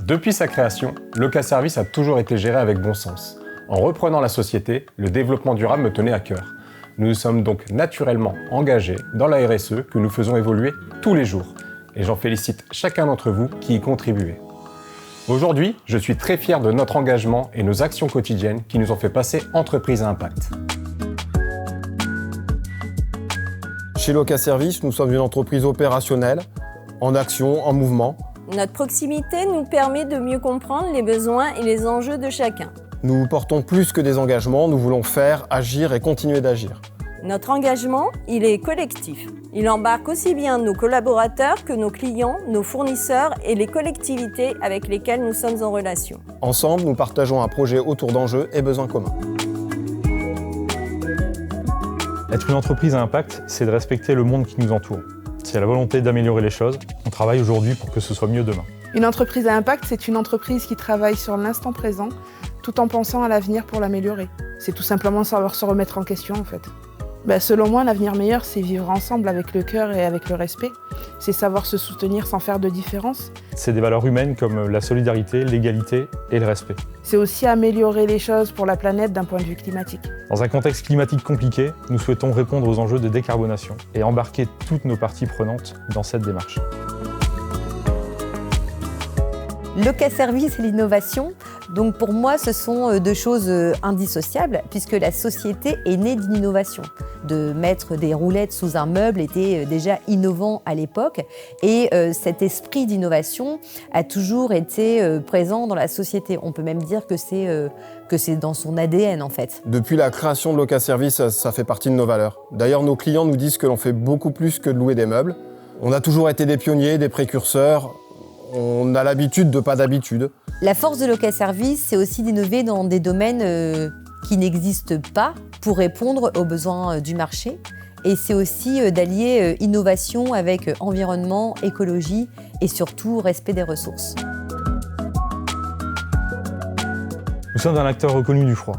Depuis sa création, Loca Service a toujours été géré avec bon sens. En reprenant la société, le développement durable me tenait à cœur. Nous nous sommes donc naturellement engagés dans la RSE que nous faisons évoluer tous les jours. Et j'en félicite chacun d'entre vous qui y contribuez. Aujourd'hui, je suis très fier de notre engagement et nos actions quotidiennes qui nous ont fait passer entreprise à impact. Chez Loca Service, nous sommes une entreprise opérationnelle, en action, en mouvement. Notre proximité nous permet de mieux comprendre les besoins et les enjeux de chacun. Nous portons plus que des engagements, nous voulons faire, agir et continuer d'agir. Notre engagement, il est collectif. Il embarque aussi bien nos collaborateurs que nos clients, nos fournisseurs et les collectivités avec lesquelles nous sommes en relation. Ensemble, nous partageons un projet autour d'enjeux et besoins communs. Être une entreprise à impact, c'est de respecter le monde qui nous entoure. C'est la volonté d'améliorer les choses. On travaille aujourd'hui pour que ce soit mieux demain. Une entreprise à impact, c'est une entreprise qui travaille sur l'instant présent tout en pensant à l'avenir pour l'améliorer. C'est tout simplement savoir se remettre en question en fait. Selon moi, l'avenir meilleur, c'est vivre ensemble avec le cœur et avec le respect. C'est savoir se soutenir sans faire de différence. C'est des valeurs humaines comme la solidarité, l'égalité et le respect. C'est aussi améliorer les choses pour la planète d'un point de vue climatique. Dans un contexte climatique compliqué, nous souhaitons répondre aux enjeux de décarbonation et embarquer toutes nos parties prenantes dans cette démarche. Loca Service et l'innovation, donc pour moi, ce sont deux choses indissociables puisque la société est née d'une innovation. De mettre des roulettes sous un meuble était déjà innovant à l'époque et cet esprit d'innovation a toujours été présent dans la société. On peut même dire que c'est dans son ADN en fait. Depuis la création de Loca Service, ça fait partie de nos valeurs. D'ailleurs, nos clients nous disent que l'on fait beaucoup plus que de louer des meubles. On a toujours été des pionniers, des précurseurs. On a l'habitude de pas d'habitude. La force de Loca Service, c'est aussi d'innover dans des domaines qui n'existent pas pour répondre aux besoins du marché. Et c'est aussi d'allier innovation avec environnement, écologie et surtout respect des ressources. Nous sommes un acteur reconnu du froid.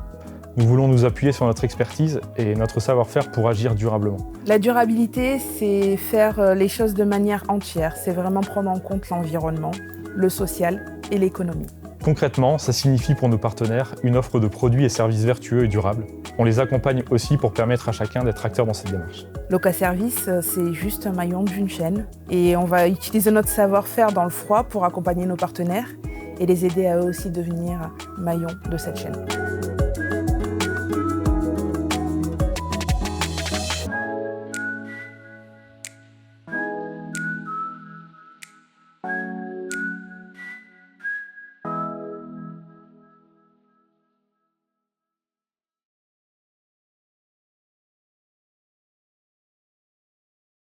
Nous voulons nous appuyer sur notre expertise et notre savoir-faire pour agir durablement. La durabilité, c'est faire les choses de manière entière. C'est vraiment prendre en compte l'environnement, le social et l'économie. Concrètement, ça signifie pour nos partenaires une offre de produits et services vertueux et durables. On les accompagne aussi pour permettre à chacun d'être acteur dans cette démarche. Loca Service, c'est juste un maillon d'une chaîne. Et on va utiliser notre savoir-faire dans le froid pour accompagner nos partenaires et les aider à eux aussi devenir maillons de cette chaîne.